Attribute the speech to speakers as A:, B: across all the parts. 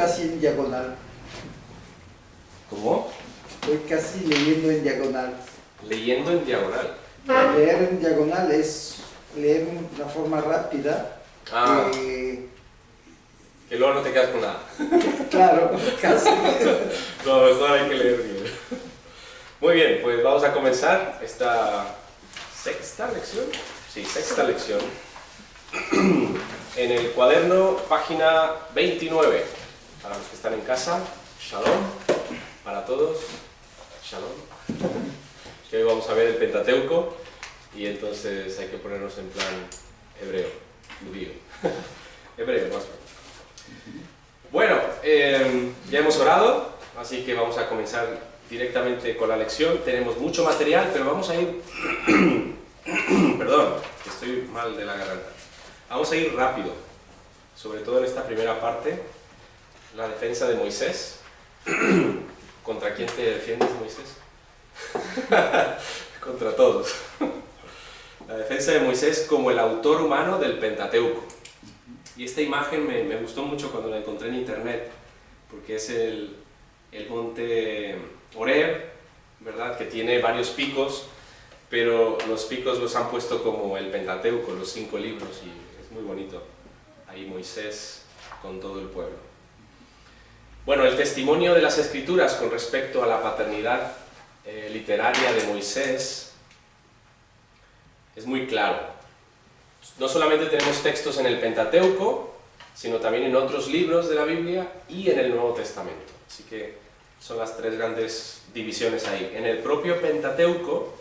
A: casi en diagonal.
B: ¿Cómo?
A: Voy casi leyendo en diagonal.
B: Leyendo en diagonal.
A: Leer en diagonal es leer de una forma rápida.
B: Ah, que luego no te quedas con nada.
A: Claro, casi.
B: No, mejor hay que leer bien. Muy bien, pues vamos a comenzar esta sexta lección. Sí, sexta lección. En el cuaderno, página 29. Para los que están en casa, Shalom. Para todos, Shalom. Que hoy vamos a ver el Pentateuco y entonces hay que ponernos en plan hebreo, judío. Hebreo, más o menos. Bueno, ya hemos orado, así que vamos a comenzar directamente con la lección. Tenemos mucho material, pero vamos a ir... Perdón, que estoy mal de la garganta. Vamos a ir rápido, sobre todo en esta primera parte, la defensa de Moisés. ¿Contra quién te defiendes, Moisés? Contra todos. La defensa de Moisés como el autor humano del Pentateuco. Y esta imagen me gustó mucho cuando la encontré en internet, porque es el monte Horeb, ¿verdad? Que tiene varios picos, pero los picos los han puesto como el Pentateuco, los 5 libros, y es muy bonito. Ahí Moisés con todo el pueblo. Bueno, el testimonio de las Escrituras con respecto a la paternidad literaria de Moisés es muy claro. No solamente tenemos textos en el Pentateuco, sino también en otros libros de la Biblia y en el Nuevo Testamento. Así que son las 3 grandes divisiones ahí. En el propio Pentateuco,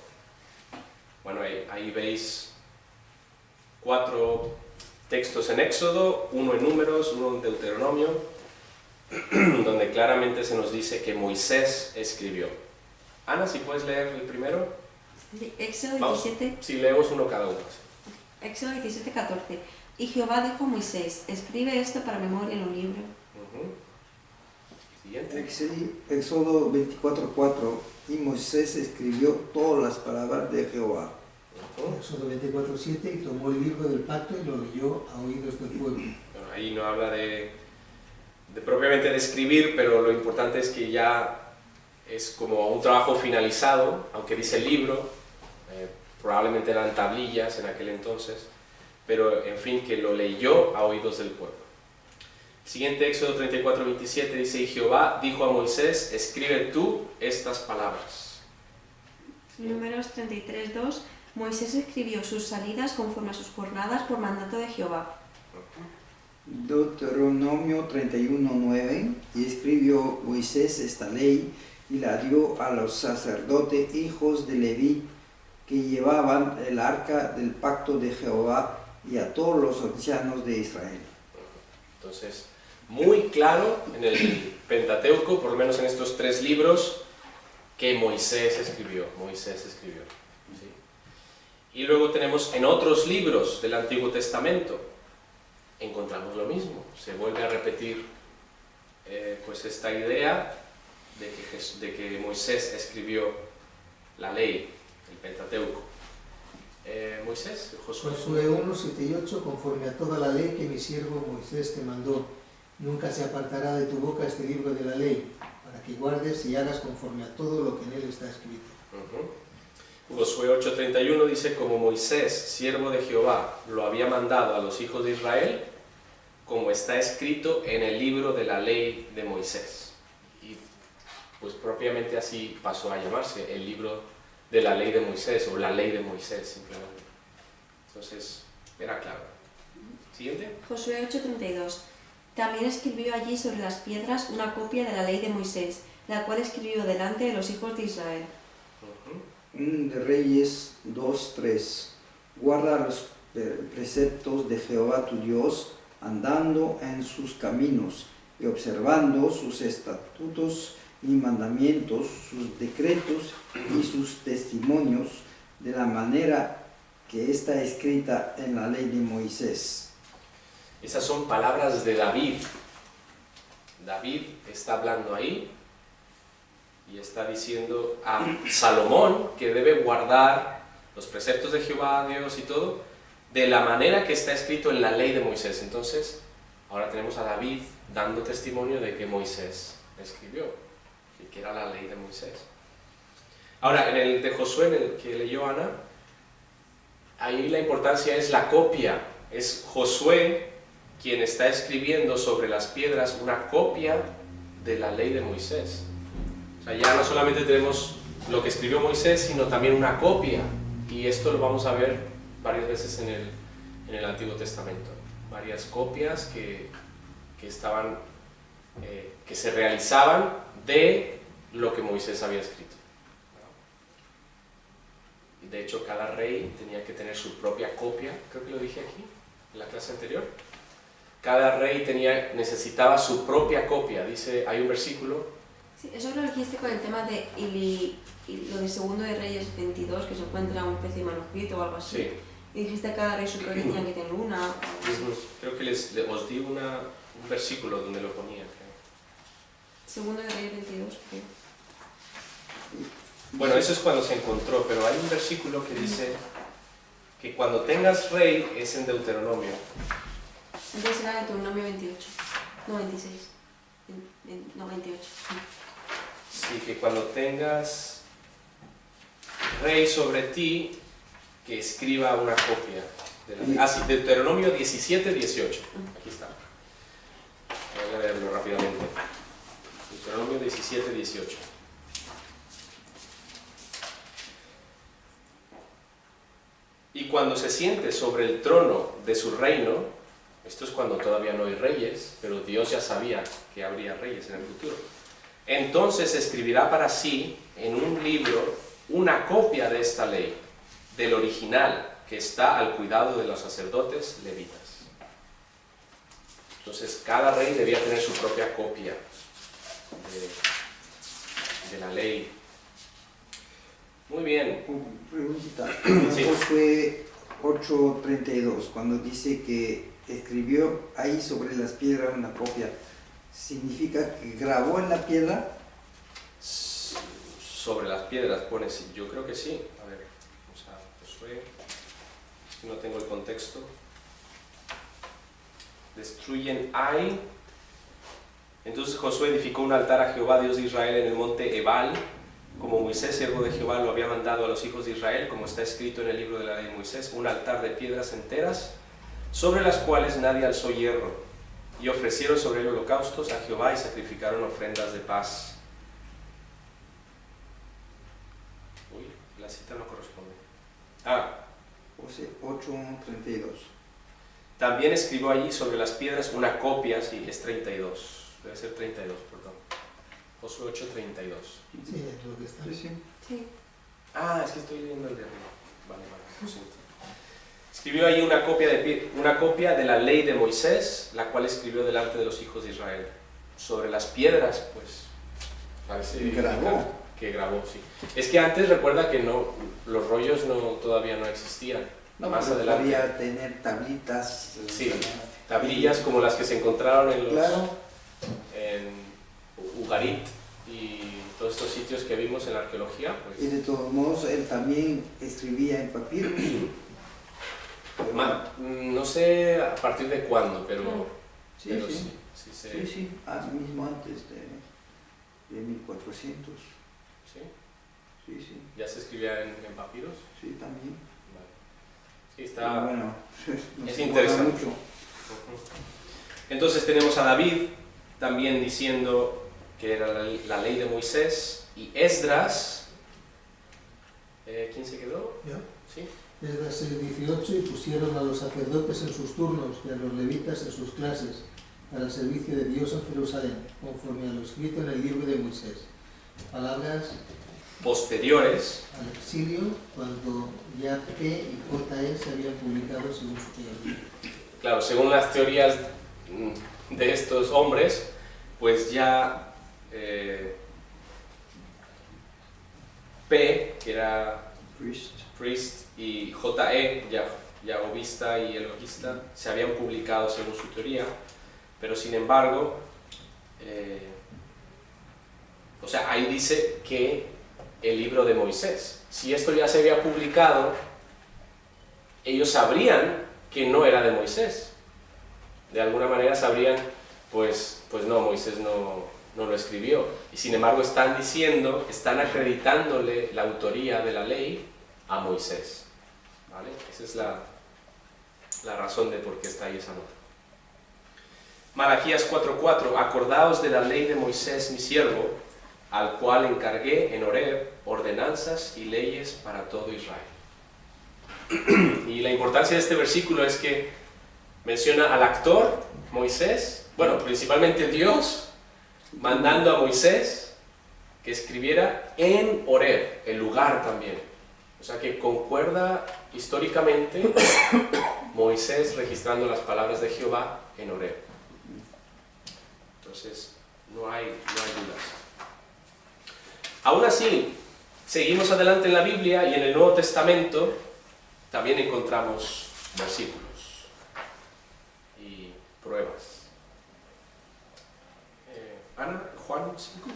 B: bueno, ahí veis 4 textos en Éxodo, 1 en Números, 1 en Deuteronomio, donde claramente se nos dice que Moisés escribió. Ana, si puedes leer el primero.
C: Éxodo 17.
B: Vamos, si leemos uno cada uno.
C: Éxodo 17, 14. Y Jehová dijo a Moisés, escribe esto para memoria en un libro.
B: Siguiente.
A: Éxodo 24:4. Y Moisés escribió todas las palabras de Jehová.
D: Éxodo 24:7, y tomó el libro del pacto y lo leyó a oídos del pueblo.
B: Bueno, ahí no habla de propiamente de escribir, pero lo importante es que ya es como un trabajo finalizado, aunque dice libro, probablemente eran tablillas en aquel entonces, pero en fin, que lo leyó a oídos del pueblo. Siguiente, Éxodo 34:27, dice, y Jehová dijo a Moisés, escribe tú estas palabras.
C: Números 33, 2. Moisés escribió sus salidas conforme a sus jornadas por mandato de Jehová.
A: Deuteronomio 31:9. Y escribió Moisés esta ley y la dio a los sacerdotes hijos de Leví que llevaban el arca del pacto de Jehová y a todos los ancianos de Israel. Entonces,
B: Muy claro en el Pentateuco, por lo menos en estos 3 libros, que Moisés escribió. ¿Sí? Y luego tenemos en otros libros del Antiguo Testamento, encontramos lo mismo. Se vuelve a repetir pues esta idea de que Moisés escribió la ley, el Pentateuco. Moisés, Josué.
D: Josué 1, 7 y 8, conforme a toda la ley que mi siervo Moisés te mandó, nunca se apartará de tu boca este libro de la ley, para que guardes y hagas conforme a todo lo que en él está escrito.
B: Josué 8:31 dice, como Moisés, siervo de Jehová, lo había mandado a los hijos de Israel, como está escrito en el libro de la ley de Moisés. Y pues propiamente así pasó a llamarse el libro de la ley de Moisés, o la ley de Moisés simplemente. Entonces, era claro. Siguiente.
C: Josué 8:32. También escribió allí sobre las piedras una copia de la ley de Moisés, la cual escribió delante de los hijos de Israel.
A: De Reyes 2:3. Guarda los preceptos de Jehová tu Dios, andando en sus caminos y observando sus estatutos y mandamientos, sus decretos y sus testimonios, de la manera que está escrita en la ley de Moisés.
B: Esas son palabras de David. David está hablando ahí y está diciendo a Salomón que debe guardar los preceptos de Jehová, Dios y todo, de la manera que está escrito en la ley de Moisés. Entonces, ahora tenemos a David dando testimonio de que Moisés escribió, y que era la ley de Moisés. Ahora, en el de Josué, en el que leyó Ana, ahí la importancia es la copia. Es Josué quien está escribiendo sobre las piedras una copia de la ley de Moisés. O sea, ya no solamente tenemos lo que escribió Moisés, sino también una copia. Y esto lo vamos a ver varias veces en el Antiguo Testamento. Varias copias que se realizaban de lo que Moisés había escrito. De hecho, cada rey tenía que tener su propia copia, creo que lo dije aquí, en la clase anterior. Cada rey necesitaba su propia copia. Dice, hay un versículo.
C: Sí, eso lo dijiste con el tema de lo de Segundo de Reyes 22, que se encuentra un pez de manuscrito o algo así.
B: Sí.
C: Y dijiste que cada rey su tenía que tener una. O algo así.
B: Creo que os di un versículo donde lo ponía. Creo.
C: Segundo de Reyes 22, creo.
B: Bueno, eso es cuando se encontró, pero hay un versículo que dice que cuando tengas rey es en Deuteronomio.
C: Entonces era Deuteronomio 28, no 26, no 28.
B: Sí, que cuando tengas rey sobre ti, que escriba una copia. Sí, Deuteronomio 17, 18. Aquí está. Voy a leerlo rápidamente. Deuteronomio 17, 18. Y cuando se siente sobre el trono de su reino, esto es cuando todavía no hay reyes, pero Dios ya sabía que habría reyes en el futuro, entonces escribirá para sí en un libro una copia de esta ley, del original, que está al cuidado de los sacerdotes levitas. Entonces cada rey debía tener su propia copia de la ley. Muy bien.
A: Preguntita.
B: Sí.
A: Josué 8:32, cuando dice que escribió ahí sobre las piedras una copia, ¿significa que grabó en la piedra?
B: Sobre las piedras pone, sí, yo creo que sí. A ver, vamos a Josué, es que no tengo el contexto. Destruyen Ai. Entonces Josué edificó un altar a Jehová, Dios de Israel, en el monte Ebal, como Moisés, siervo de Jehová, lo había mandado a los hijos de Israel, como está escrito en el libro de la ley de Moisés, un altar de piedras enteras, sobre las cuales nadie alzó hierro, y ofrecieron sobre él holocaustos a Jehová y sacrificaron ofrendas de paz. Uy, la cita no corresponde.
A: Josué 8:32.
B: También escribió allí sobre las piedras una copia, sí, es 32, debe ser 32, perdón. Josué 8:32.
D: Sí, es lo que está.
A: Sí.
C: Sí.
B: Es que estoy leyendo el de arriba. Vale, lo siento. Escribió allí una copia de la ley de Moisés, la cual escribió delante de los hijos de Israel. Sobre las piedras, pues, parece que grabó, sí. Es que antes recuerda que los rollos todavía no existían.
A: No,
B: Más
A: pero
B: adelante.
A: podría tener tablitas.
B: Sí, tablillas como las que se encontraron
A: Claro.
B: en Ugarit y todos estos sitios que vimos en la arqueología. Pues,
A: Y de todos modos, él también escribía en papiro.
B: no sé a partir de cuándo, pero
A: Sí,
B: pero
A: sí.
B: sí,
A: Mismo antes de 1400.
B: ¿sí?
A: Sí,
B: ¿Ya se escribía en papiros?
A: sí, también.
B: Vale. Sí, está...
A: Bueno, nos
B: es
A: importa
B: interesante.
A: mucho.
B: Entonces tenemos a David también diciendo que era la ley de Moisés, y Esdras, ¿quién se quedó?
D: ¿Ya?
B: ¿Sí?
D: Esdras 6:18, y pusieron a los sacerdotes en sus turnos y a los levitas en sus clases para el servicio de Dios en Jerusalén, conforme a lo escrito en el libro de Moisés. Palabras
B: Posteriores,
D: al exilio, cuando ya P y JE se habían publicado según su teoría.
B: claro, según las teorías de estos hombres, pues ya P, que era priest, y JE, Yahovista y Elohista, se habían publicado según su teoría, pero sin embargo, o sea, ahí dice que el libro de Moisés, si esto ya se había publicado, ellos sabrían que no era de Moisés, de alguna manera sabrían, pues no, Moisés no lo escribió. Y sin embargo están diciendo, están acreditándole la autoría de la ley a Moisés. ¿Vale? Esa es la razón de por qué está ahí esa nota. Malaquías 4:4, acordaos de la ley de Moisés, mi siervo, al cual encargué en Horeb ordenanzas y leyes para todo Israel. Y la importancia de este versículo es que menciona al actor, Moisés, bueno, principalmente Dios, mandando a Moisés que escribiera en Horeb, el lugar también. O sea que concuerda históricamente Moisés registrando las palabras de Jehová en Horeb. Entonces, no hay dudas. Aún así, seguimos adelante en la Biblia y en el Nuevo Testamento también encontramos versículos y pruebas. Ana, Juan 5.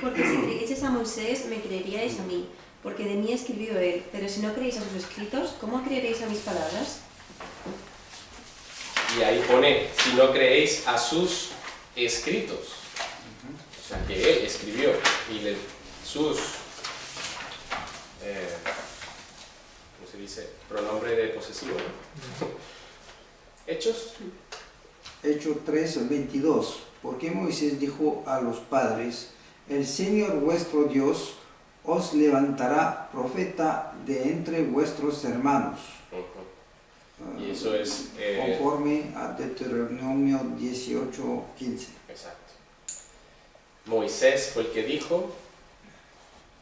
C: Porque si creyeseis a Moisés, me creeríais a mí, porque de mí escribió él. Pero si no creéis a sus escritos, ¿cómo creeréis a mis palabras?
B: Y ahí pone, si no creéis a sus escritos. O sea, que él escribió y sus, ¿cómo se dice? Pronombre de posesivo, ¿no? Hechos.
A: Hechos 3:22. Porque Moisés dijo a los padres, el Señor vuestro Dios os levantará profeta de entre vuestros hermanos.
B: Y eso es...
A: conforme a Deuteronomio 18:15.
B: Exacto. Moisés fue el que dijo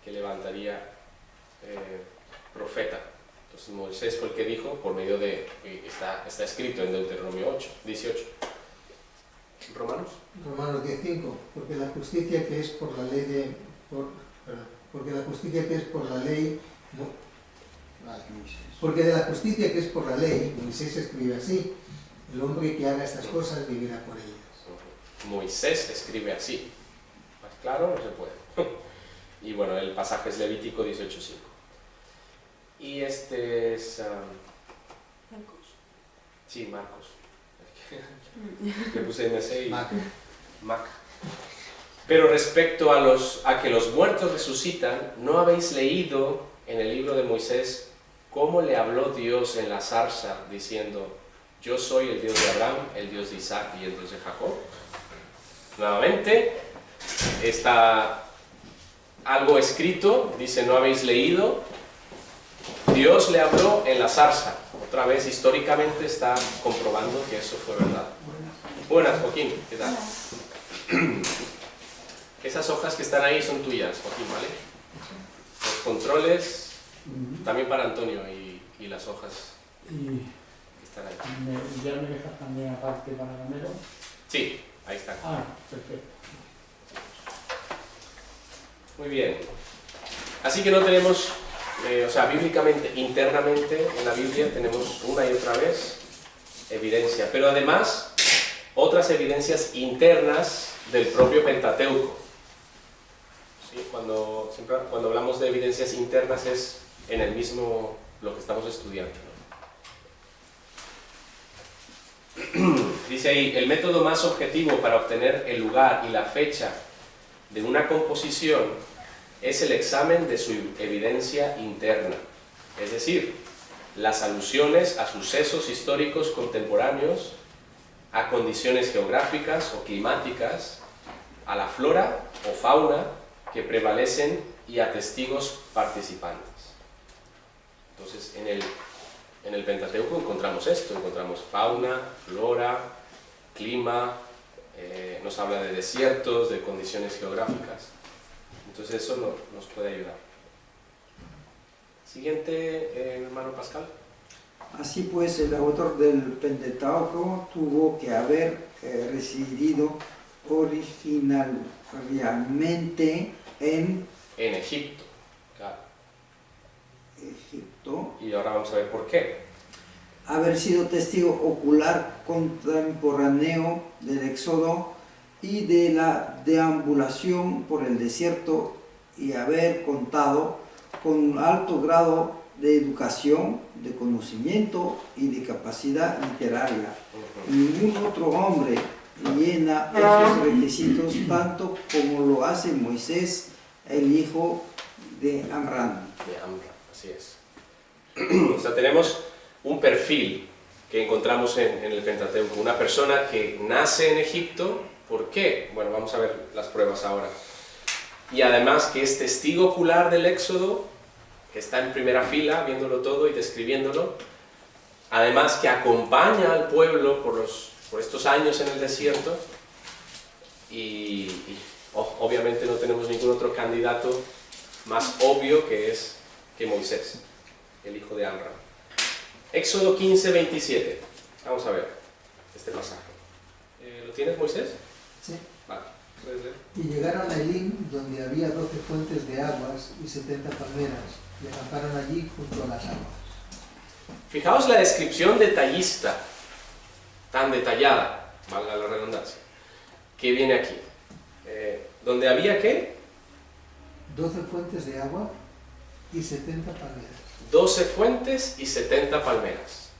B: que levantaría profeta. Entonces Moisés fue el que dijo por medio de... Está escrito en Deuteronomio 18. ¿Romanos?
D: Romanos 10:5, porque la justicia que es por la ley porque de la justicia que es por la ley Moisés escribe así, el hombre que haga estas cosas vivirá por ellas.
B: Moisés escribe así. Más claro no se puede. Y bueno, el pasaje es Levítico 18:5. Y este es...
C: Marcos.
B: Sí, Marcos. Que puse MC y... Mac. Pero respecto a que los muertos resucitan, ¿no habéis leído en el libro de Moisés cómo le habló Dios en la zarza diciendo, yo soy el Dios de Abraham, el Dios de Isaac y el Dios de Jacob? Nuevamente está algo escrito, dice, ¿no habéis leído? Dios le habló en la zarza. Otra vez, históricamente está comprobando que eso fue verdad. Buenas, Joaquín, ¿qué tal? Esas hojas que están ahí son tuyas, Joaquín, ¿vale? Los controles, también para Antonio y las hojas que están ahí.
E: ¿Ya me dejas también aparte para Gamero?
B: Sí, ahí está.
E: Ah, perfecto.
B: Muy bien. Así que no tenemos, o sea, bíblicamente, internamente en la Biblia tenemos una y otra vez evidencia, pero además otras evidencias internas del propio Pentateuco. ¿Sí? Cuando hablamos de evidencias internas es en el mismo lo que estamos estudiando, ¿no? Dice ahí, el método más objetivo para obtener el lugar y la fecha de una composición es el examen de su evidencia interna, es decir, las alusiones a sucesos históricos contemporáneos, a condiciones geográficas o climáticas, a la flora o fauna que prevalecen y a testigos participantes. Entonces, en el Pentateuco encontramos esto, encontramos fauna, flora, clima, nos habla de desiertos, de condiciones geográficas. Entonces eso nos puede ayudar. Siguiente, hermano Pascal.
A: Así pues, el autor del Pentateuco tuvo que haber residido originalmente en
B: Egipto, claro.
A: Egipto,
B: Y ahora vamos a ver por qué.
A: haber sido testigo ocular contemporáneo del éxodo y de la deambulación por el desierto y haber contado con un alto grado de educación, de conocimiento y de capacidad literaria. Ningún otro hombre llena esos requisitos tanto como lo hace Moisés, el hijo de Amram.
B: De Amram, así es. O sea, tenemos un perfil que encontramos en el Pentateuco, una persona que nace en Egipto. ¿Por qué? Bueno, vamos a ver las pruebas ahora. Y además que es testigo ocular del Éxodo, que está en primera fila viéndolo todo y describiéndolo. Además que acompaña al pueblo por estos años en el desierto. Y obviamente no tenemos ningún otro candidato más obvio que Moisés, el hijo de Amram. Éxodo 15, 27. Vamos a ver este pasaje. ¿Lo tienes, Moisés?
D: Sí.
B: Vale, puedes leer.
D: Y llegaron a Elim, donde había 12 fuentes de aguas y 70 palmeras, y acamparon allí junto a las aguas.
B: Fijaos la descripción detallista, tan detallada, valga la redundancia, que viene aquí. ¿Dónde había qué?
D: 12 fuentes de agua y 70 palmeras.
B: 12 fuentes y 70 palmeras.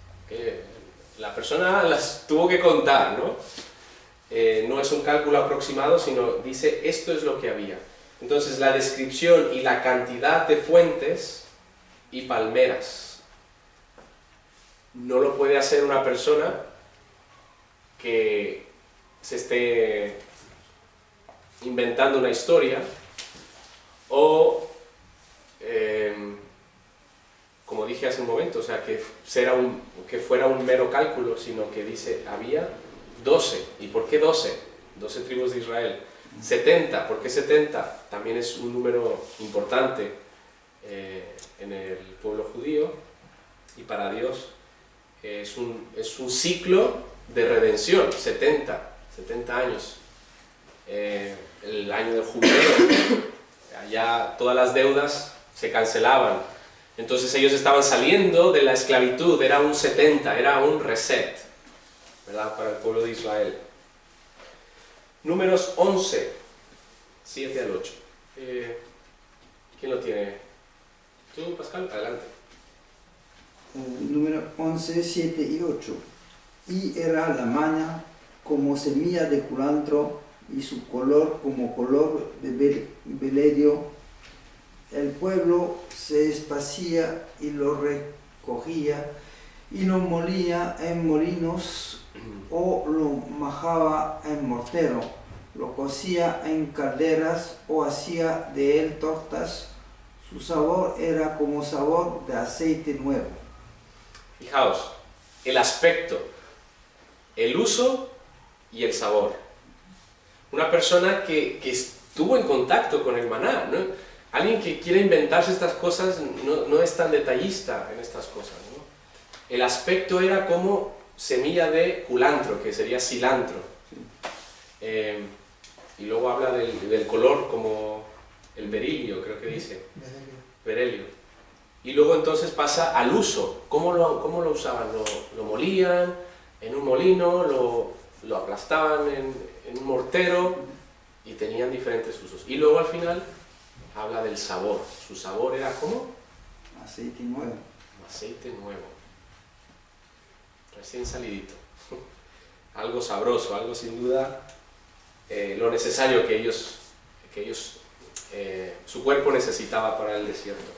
B: La persona las tuvo que contar, ¿no? No es un cálculo aproximado, sino dice esto es lo que había. Entonces la descripción y la cantidad de fuentes y palmeras no lo puede hacer una persona que se esté inventando una historia o, como dije hace un momento, o sea, que fuera un mero cálculo, sino que dice había 12. ¿Y por qué 12? 12 tribus de Israel. 70. ¿Por qué 70? También es un número importante en el pueblo judío, y para Dios es un ciclo de redención. 70 años. El año del jubileo, allá todas las deudas se cancelaban. Entonces ellos estaban saliendo de la esclavitud, era un 70, era un reset, ¿verdad? Para el pueblo de Israel. Números 11, 7 al 8. ¿Quién lo tiene? ¿Tú, Pascal? Adelante.
A: Número 11, 7 y 8. Y era la maña como semilla de culantro y su color como color de beledio. El pueblo se esparcía y lo recogía y lo molía en molinos o lo majaba en mortero, lo cocía en calderas o hacía de él tortas. Su sabor era como sabor de aceite nuevo.
B: Fijaos, el aspecto, el uso y el sabor. Una persona que estuvo en contacto con el maná, ¿no? Alguien que quiere inventarse estas cosas no es tan detallista en estas cosas, ¿no? El aspecto era como semilla de culantro, que sería cilantro. Y luego habla del color como el berilio, creo que dice. Berelio. Y luego entonces pasa al uso. ¿Cómo lo usaban? Lo molían en un molino, lo aplastaban en un mortero y tenían diferentes usos. Y luego al final habla del sabor. Su sabor era ¿cómo?
A: Aceite nuevo.
B: Aceite nuevo. Recién salidito. Algo sabroso, algo sin duda lo necesario que ellos su cuerpo necesitaba para el desierto.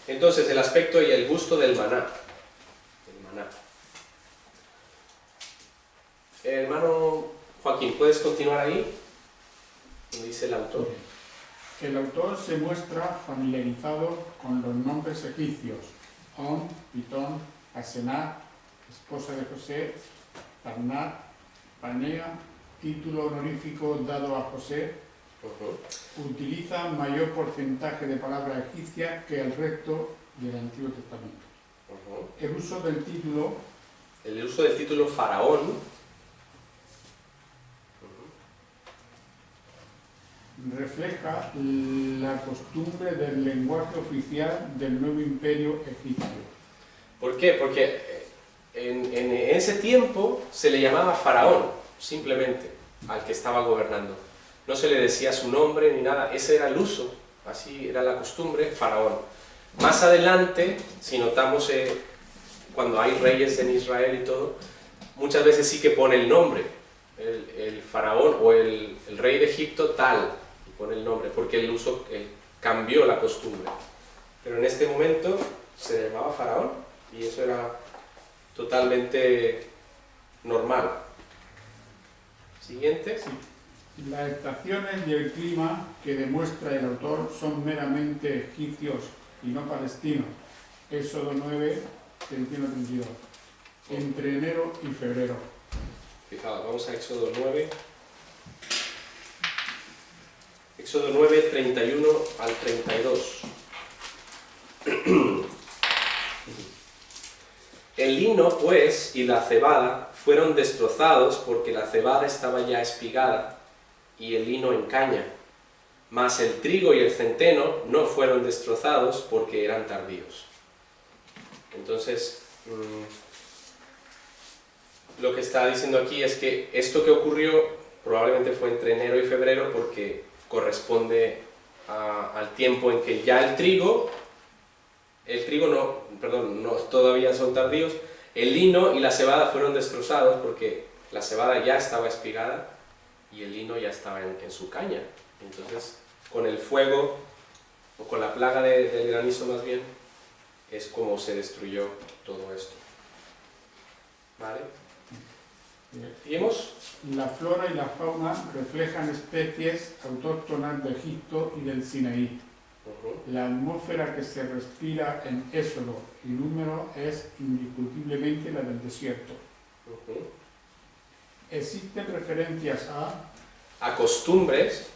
B: Entonces el aspecto y el gusto del maná. Hermano Joaquín, ¿puedes continuar ahí? Como dice el autor.
E: El autor se muestra familiarizado con los nombres egipcios: On, Pitón, Asenat, esposa de José, Parnat, Panea, título honorífico dado a José. Utiliza mayor porcentaje de palabra egipcia que el resto del Antiguo Testamento. El uso del título faraón refleja la costumbre del lenguaje oficial del nuevo imperio egipcio.
B: ¿Por qué? Porque en ese tiempo se le llamaba faraón, simplemente, al que estaba gobernando. No se le decía su nombre ni nada, ese era el uso, así era la costumbre, faraón. Más adelante, si notamos cuando hay reyes en Israel y todo, muchas veces sí que pone el nombre, el faraón o el rey de Egipto tal, y pone el nombre, porque él cambió la costumbre. Pero en este momento se llamaba faraón y eso era totalmente normal. Siguiente.
E: Sí. Las estaciones y el clima que demuestra el autor son meramente egipcios y no palestinos. Éxodo 9, 31-32. Entre enero y febrero.
B: Fijaos, vamos a Éxodo 9. Éxodo 9, 31 al 32. El lino, pues, y la cebada fueron destrozados porque la cebada estaba ya espigada y el lino en caña. Mas el trigo y el centeno no fueron destrozados porque eran tardíos. Entonces, lo que está diciendo aquí es que esto que ocurrió probablemente fue entre enero y febrero porque corresponde al tiempo en que ya el trigo no, todavía son tardíos, el lino y la cebada fueron destrozados porque la cebada ya estaba espigada y el lino ya estaba en su caña. Entonces, con el fuego, o con la plaga del granizo más bien, es como se destruyó todo esto. ¿Vale? ¿Seguimos?
E: La flora y la fauna reflejan especies autóctonas de Egipto y del Sinaí. La atmósfera que se respira en Éxodo y Número es indiscutiblemente la del desierto. Existen referencias
B: a costumbres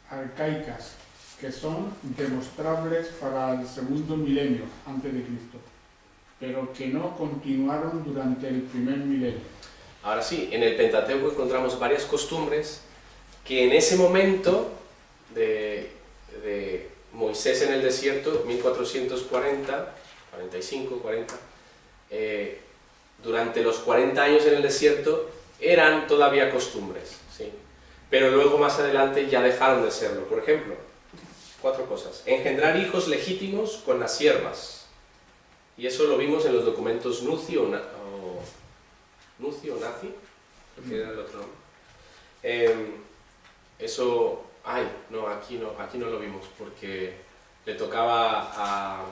E: arcaicas que son demostrables para el segundo milenio antes de Cristo, pero que no continuaron durante el primer milenio.
B: Ahora sí, en el Pentateuco encontramos varias costumbres que en ese momento de Moisés en el desierto, 1440, 45, 40, durante los 40 años en el desierto eran todavía costumbres, ¿sí? Pero luego más adelante ya dejaron de serlo. Por ejemplo, 4 cosas. Engendrar hijos legítimos con las siervas. Y eso lo vimos en los documentos Nuci o Nazi, porque era el otro nombre. Eso, aquí no lo vimos, porque le tocaba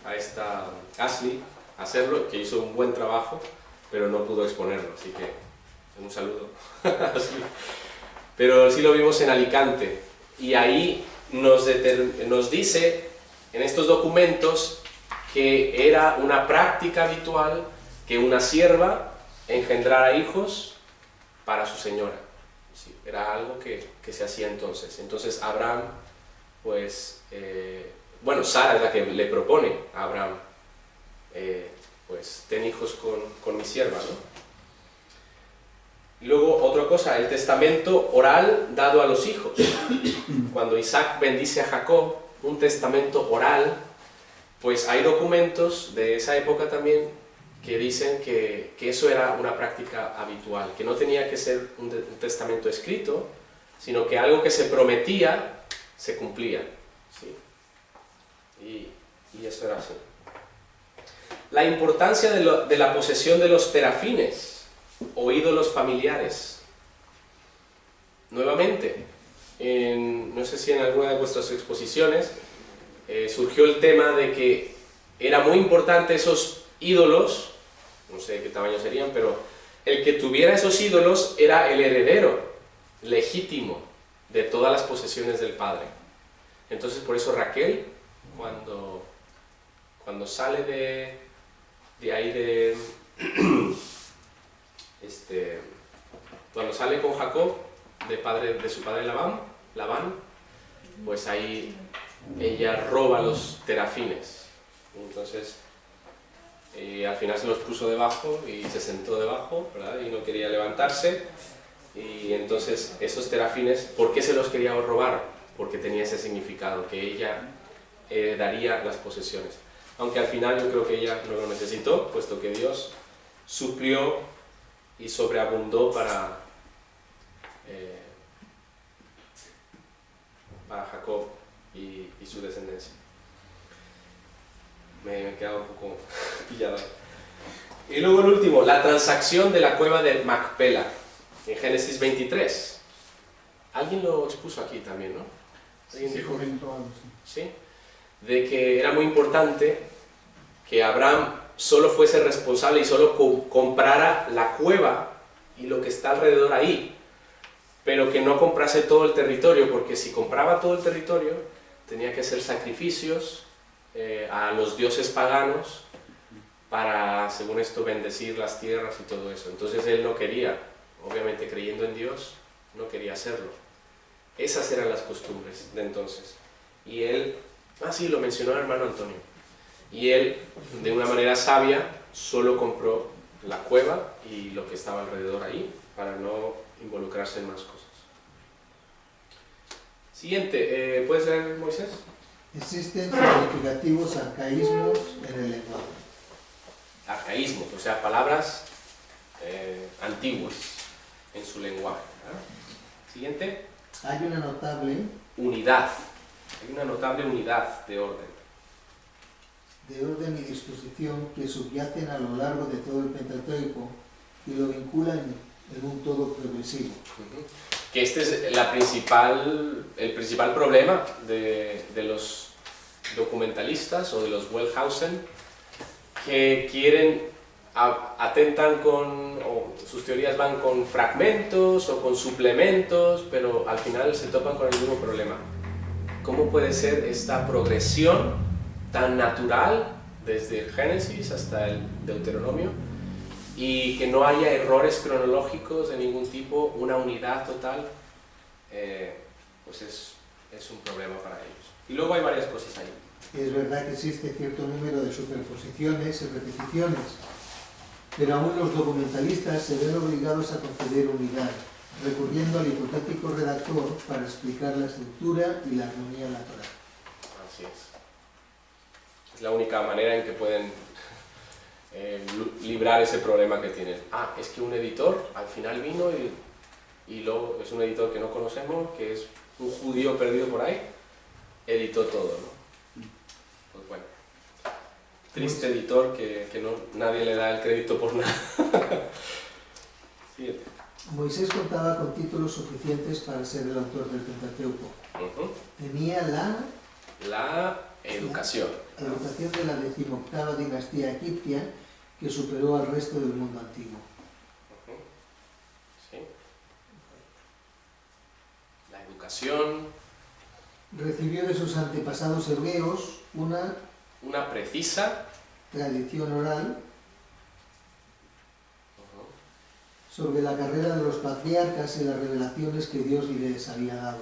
B: a esta Ashley hacerlo, que hizo un buen trabajo, pero no pudo exponerlo, así que un saludo. Pero sí lo vimos en Alicante, y ahí nos dice en estos documentos que era una práctica habitual que una sierva engendrara hijos para su señora. Sí, era algo que se hacía entonces. Entonces Abraham, pues, Sara es la que le propone a Abraham, pues, ten hijos con mi sierva, ¿no? Y luego, otra cosa, el testamento oral dado a los hijos. Cuando Isaac bendice a Jacob, un testamento oral, pues hay documentos de esa época también que dicen que eso era una práctica habitual, que no tenía que ser un testamento escrito, sino que algo que se prometía se cumplía, ¿sí? Y eso era así. La importancia de la posesión de los terafines o ídolos familiares. Nuevamente, no sé si en alguna de vuestras exposiciones surgió el tema de que era muy importante esos ídolos, no sé qué tamaño serían, pero el que tuviera esos ídolos era el heredero legítimo de todas las posesiones del padre. Entonces por eso Raquel, cuando sale de ahí cuando sale con Jacob, de su padre Labán, pues ahí ella roba los terafines. Entonces al final se los puso debajo y se sentó debajo, ¿verdad? Y no quería levantarse, y entonces esos terafines, ¿por qué se los quería robar? Porque tenía ese significado, que ella daría las posesiones, aunque al final yo creo que ella no lo necesitó, puesto que Dios suplió y sobreabundó para para Jacob y su descendencia. Me he quedado un poco pillado. Y luego el último, la transacción de la cueva de Macpela, en Génesis 23. Alguien lo expuso aquí también, ¿no? ¿Alguien
E: Sí,
B: dijo?
E: comentó algo, sí.
B: ¿Sí? De que era muy importante que Abraham solo fuese responsable y solo comprara la cueva y lo que está alrededor ahí, pero que no comprase todo el territorio, porque si compraba todo el territorio tenía que hacer sacrificios a los dioses paganos para, según esto, bendecir las tierras y todo eso. Entonces él no quería, obviamente creyendo en Dios, no quería hacerlo. Esas eran las costumbres de entonces. Y él, sí, lo mencionó el hermano Antonio, y él, de una manera sabia, solo compró la cueva y lo que estaba alrededor ahí, para no involucrarse en más cosas. Siguiente, ¿puedes leer, Moisés?
D: Existen significativos arcaísmos en el lenguaje.
B: Arcaísmo, o sea, palabras antiguas en su lenguaje, ¿verdad? Siguiente,
D: Hay una notable
B: unidad. Hay una notable unidad de orden.
D: y disposición que subyacen a lo largo de todo el Pentateuco y lo vinculan en un todo progresivo.
B: Que este es el principal problema de los documentalistas o de los Wellhausen, que quieren, atentan o sus teorías van con fragmentos o con suplementos, pero al final se topan con el mismo problema. ¿Cómo puede ser esta progresión tan natural desde el Génesis hasta el Deuteronomio y que no haya errores cronológicos de ningún tipo, una unidad total? Pues es un problema para ellos. Y luego hay varias cosas ahí.
D: Es verdad que existe cierto número de superposiciones y repeticiones, pero aún los documentalistas se ven obligados a conceder unidad, recurriendo al hipotético redactor para explicar la estructura y la armonía de la Torá.
B: Así es. Es la única manera en que pueden librar ese problema que tienen. Es que un editor al final vino y luego es un editor que no conocemos, que es un judío perdido por ahí, editó todo, ¿no? Pues bueno, triste editor que nadie le da el crédito por nada. Siguiente.
D: Moisés contaba con títulos suficientes para ser el autor del Pentateuco. Tenía
B: La educación.
D: la educación de la 18ª dinastía egipcia, que superó al resto del mundo antiguo.
B: Sí. La educación.
D: Recibió de sus antepasados hebreos una
B: Precisa.
D: tradición oral sobre la carrera de los patriarcas y las revelaciones que Dios les había dado.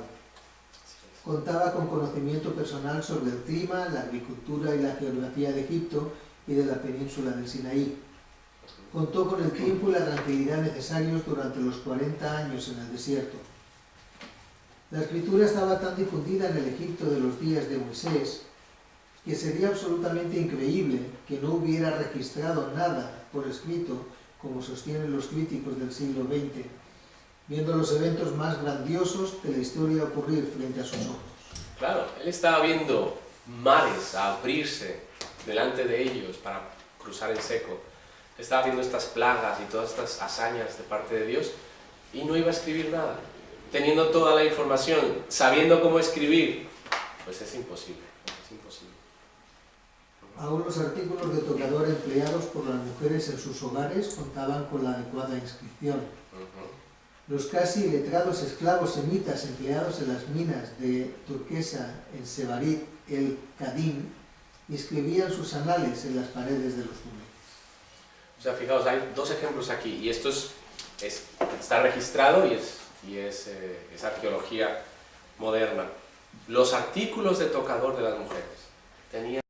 D: Contaba con conocimiento personal sobre el clima, la agricultura y la geografía de Egipto y de la península del Sinaí. Contó con el tiempo y la tranquilidad necesarios durante los 40 años en el desierto. La escritura estaba tan difundida en el Egipto de los días de Moisés que sería absolutamente increíble que no hubiera registrado nada por escrito, como sostienen los críticos del siglo XX, viendo los eventos más grandiosos de la historia ocurrir frente a sus ojos.
B: Claro, él estaba viendo mares a abrirse delante de ellos para cruzar en seco. Estaba viendo estas plagas y todas estas hazañas de parte de Dios y no iba a escribir nada. Teniendo toda la información, sabiendo cómo escribir, pues es imposible, es imposible.
D: Aún los artículos de tocador empleados por las mujeres en sus hogares contaban con la adecuada inscripción. Los casi iletrados esclavos semitas empleados en las minas de turquesa en Sebarit el Kadim inscribían sus anales en las paredes de los túneles.
B: O sea, fijaos, hay dos ejemplos aquí, y esto está registrado y es arqueología moderna. Los artículos de tocador de las mujeres tenían